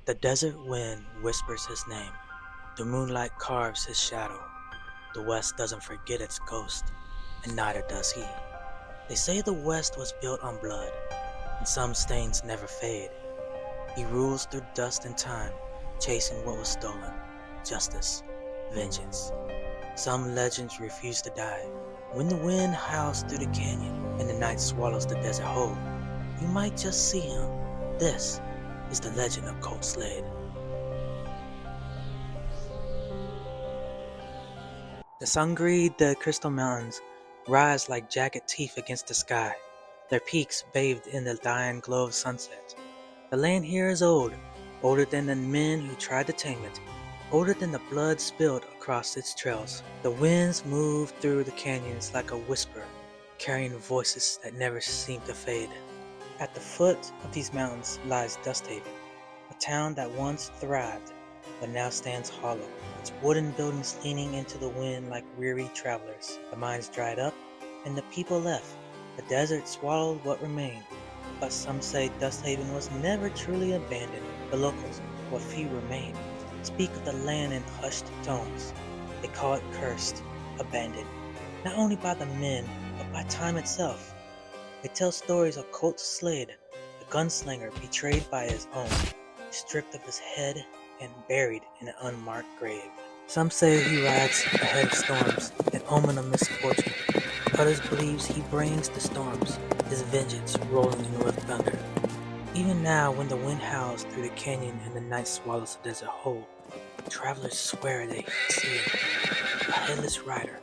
The desert wind whispers his name. The moonlight carves his shadow. The West doesn't forget its ghost, and neither does he. They say the West was built on blood, and some stains never fade. He rules through dust and time, chasing what was stolen. Justice, vengeance. Some legends refuse to die. When the wind howls through the canyon and the night swallows the desert whole, you might just see him. This is the Legend of Colt Slade. The Sangre de Cristo Mountains rise like jagged teeth against the sky, their peaks bathed in the dying glow of sunset. The land here is old, older than the men who tried to tame it, older than the blood spilled across its trails. The winds move through the canyons like a whisper, carrying voices that never seem to fade. At the foot of these mountains lies Dusthaven, a town that once thrived, but now stands hollow, its wooden buildings leaning into the wind like weary travelers. The mines dried up, and the people left. The desert swallowed what remained, but some say Dusthaven was never truly abandoned. The locals, what few remain, speak of the land in hushed tones. They call it cursed, abandoned, not only by the men, but by time itself. They tell stories of Colt Slade, the gunslinger betrayed by his own, stripped of his head and buried in an unmarked grave. Some say he rides ahead of storms, an omen of misfortune. Others believes he brings the storms, his vengeance rolling in with thunder. Even now, when the wind howls through the canyon and the night swallows the desert whole, travelers swear they see him, a headless rider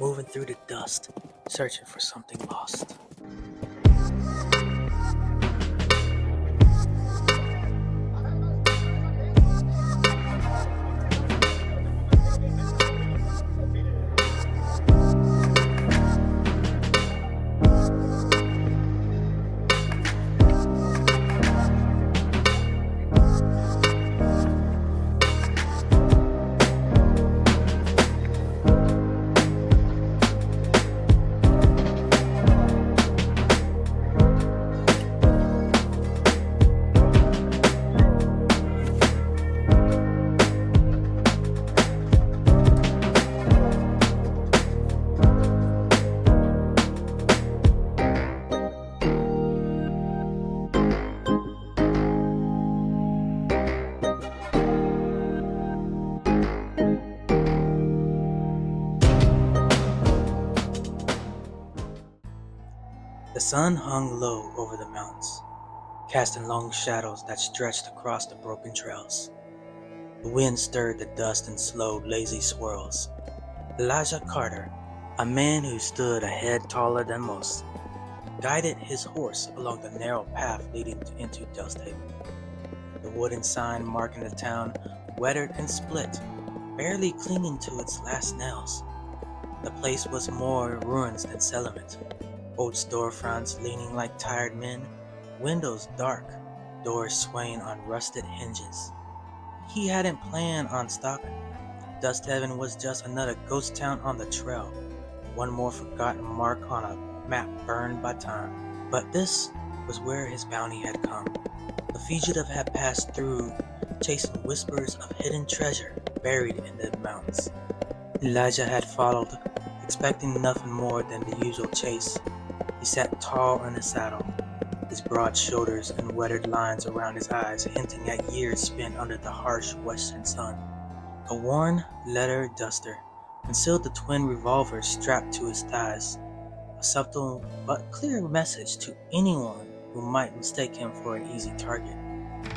moving through the dust, searching for something lost. The sun hung low over the mountains, casting long shadows that stretched across the broken trails. The wind stirred the dust in slow, lazy swirls. Elijah Carter, a man who stood a head taller than most, guided his horse along the narrow path leading into Dusthaven. The wooden sign marking the town weathered and split, barely clinging to its last nails. The place was more ruins than settlement. Old storefronts leaning like tired men, windows dark, doors swaying on rusted hinges. He hadn't planned on stopping. Dusthaven was just another ghost town on the trail, one more forgotten mark on a map burned by time. But this was where his bounty had come. The fugitive had passed through, chasing whispers of hidden treasure buried in the mountains. Elijah had followed, expecting nothing more than the usual chase. He sat tall in his saddle, his broad shoulders and weathered lines around his eyes hinting at years spent under the harsh western sun. A worn leather duster concealed the twin revolvers strapped to his thighs, a subtle but clear message to anyone who might mistake him for an easy target.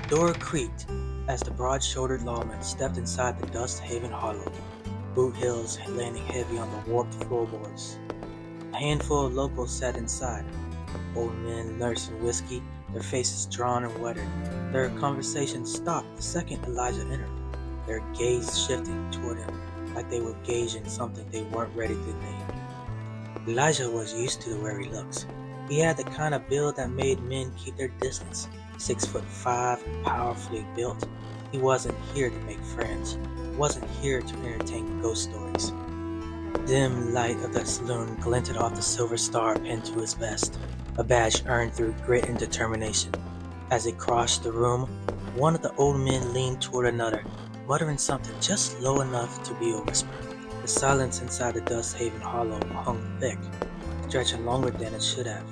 The door creaked as the broad-shouldered lawman stepped inside the Dusthaven hollow, boot heels landing heavy on the warped floorboards. A handful of locals sat inside, old men nursing whiskey, their faces drawn and weathered. Their conversation stopped the second Elijah entered, their gaze shifting toward him, like they were gauging something they weren't ready to name. Elijah was used to the way he looks. He had the kind of build that made men keep their distance, 6'5" and powerfully built. He wasn't here to make friends, wasn't here to entertain ghost stories. Dim light of the saloon glinted off the silver star pinned to his vest, a badge earned through grit and determination. As they crossed the room, one of the old men leaned toward another, muttering something just low enough to be a whisper. The silence inside the Dusthaven hollow hung thick, stretching longer than it should have.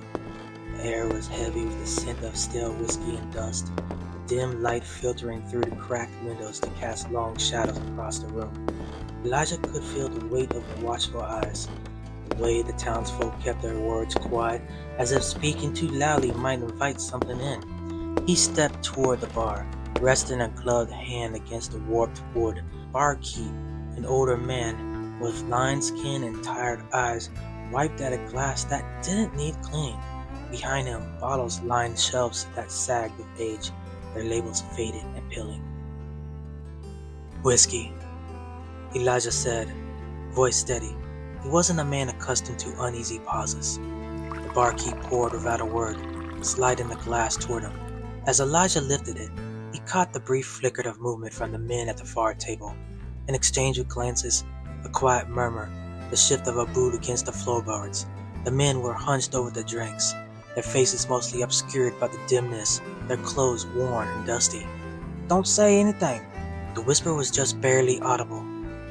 The air was heavy with the scent of stale whiskey and dust, the dim light filtering through the cracked windows to cast long shadows across the room. Elijah could feel the weight of the watchful eyes, the way the townsfolk kept their words quiet, as if speaking too loudly might invite something in. He stepped toward the bar, resting a gloved hand against the warped wood. Barkeep, an older man with lined skin and tired eyes, wiped at a glass that didn't need cleaning. Behind him, bottles lined shelves that sagged with age, their labels faded and peeling. "Whiskey," Elijah said, voice steady. He wasn't a man accustomed to uneasy pauses. The barkeep poured without a word, sliding the glass toward him. As Elijah lifted it, he caught the brief flicker of movement from the men at the far table. An exchange of glances, a quiet murmur, the shift of a boot against the floorboards. The men were hunched over the drinks, their faces mostly obscured by the dimness, their clothes worn and dusty. "Don't say anything." The whisper was just barely audible,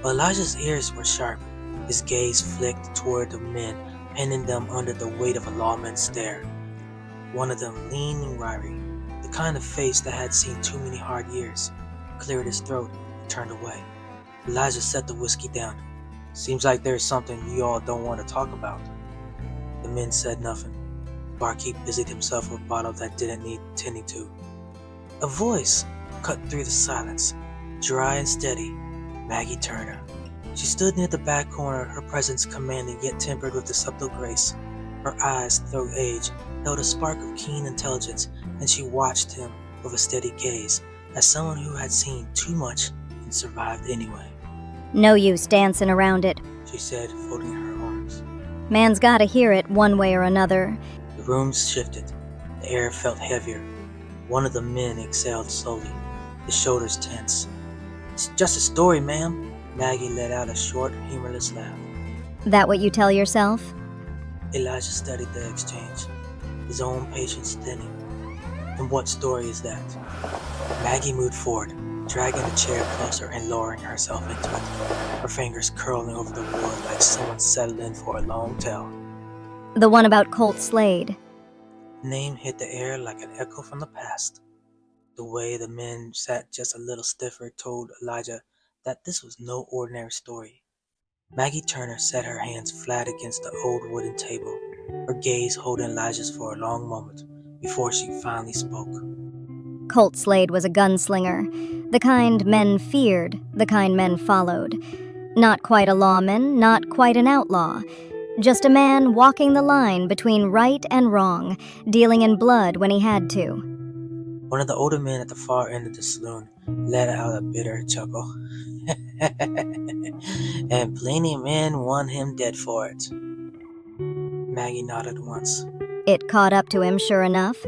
but Elijah's ears were sharp. His gaze flicked toward the men, pinning them under the weight of a lawman's stare. One of them, lean and wiry, the kind of face that had seen too many hard years, cleared his throat and turned away. Elijah set the whiskey down. "Seems like there's something you all don't want to talk about." The men said nothing. Barkeep busied himself with a bottle that didn't need tending to. A voice cut through the silence, dry and steady. Maggie Turner. She stood near the back corner, her presence commanding yet tempered with a subtle grace. Her eyes, though age, held a spark of keen intelligence, and she watched him with a steady gaze, as someone who had seen too much and survived anyway. "No use dancing around it," she said, folding her arms. "Man's gotta hear it one way or another." The room shifted. The air felt heavier. One of the men exhaled slowly, his shoulders tense. "It's just a story, ma'am." Maggie let out a short, humorless laugh. "That what you tell yourself?" Elijah studied the exchange, his own patience thinning. "And what story is that?" Maggie moved forward, dragging the chair closer and lowering herself into it, her fingers curling over the wood like someone settled in for a long tale. "The one about Colt Slade." The name hit the air like an echo from the past. The way the men sat just a little stiffer told Elijah that this was no ordinary story. Maggie Turner set her hands flat against the old wooden table, her gaze holding Elijah's for a long moment before she finally spoke. Colt Slade was a gunslinger, the kind men feared, the kind men followed. Not quite a lawman, not quite an outlaw. Just a man walking the line between right and wrong, dealing in blood when he had to. One of the older men at the far end of the saloon let out a bitter chuckle. "And plenty of men want him dead for it." Maggie nodded once. It caught up to him, sure enough,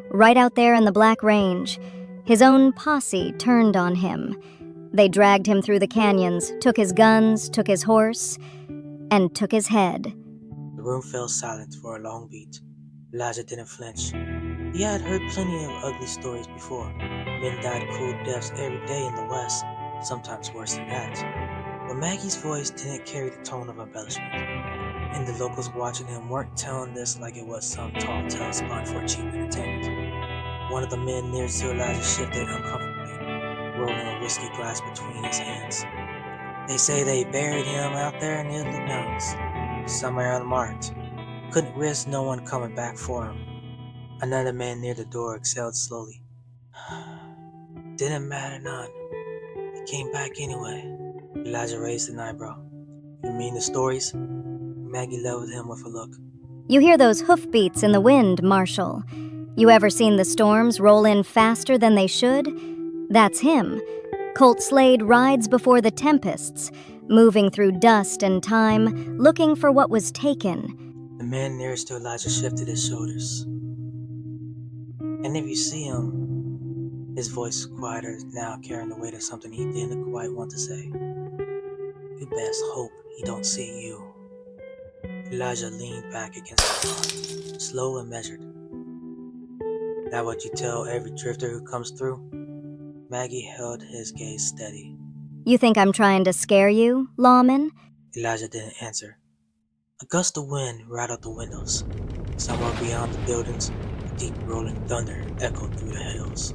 right out there in the Black Range. His own posse turned on him. They dragged him through the canyons, took his guns, took his horse, and took his head. The room fell silent for a long beat. Elijah didn't flinch. He had heard plenty of ugly stories before. Men died cruel deaths every day in the West, sometimes worse than that. But Maggie's voice didn't carry the tone of embellishment, and the locals watching him weren't telling this like it was some tall tale spun for cheap entertainment. One of the men nearest to Elijah shifted uncomfortably, rolling a whiskey glass between his hands. "They say they buried him out there near the mountains, somewhere unmarked. Couldn't risk no one coming back for him." Another man near the door exhaled slowly. "Didn't matter none. He came back anyway." Elijah raised an eyebrow. "You mean the stories?" Maggie leveled him with a look. "You hear those hoofbeats in the wind, Marshal. You ever seen the storms roll in faster than they should? That's him. Colt Slade rides before the tempests, moving through dust and time, looking for what was taken." The man nearest to Elijah shifted his shoulders. "And if you see him," his voice quieter now, carrying the weight of something he didn't quite want to say, "you best hope he don't see you." Elijah leaned back against the bar, slow and measured. That what you tell every drifter who comes through? Maggie held his gaze steady. You think I'm trying to scare you, lawman? Elijah didn't answer. A gust of wind rattled the windows. Somewhere beyond the buildings, a deep rolling thunder echoed through the hills.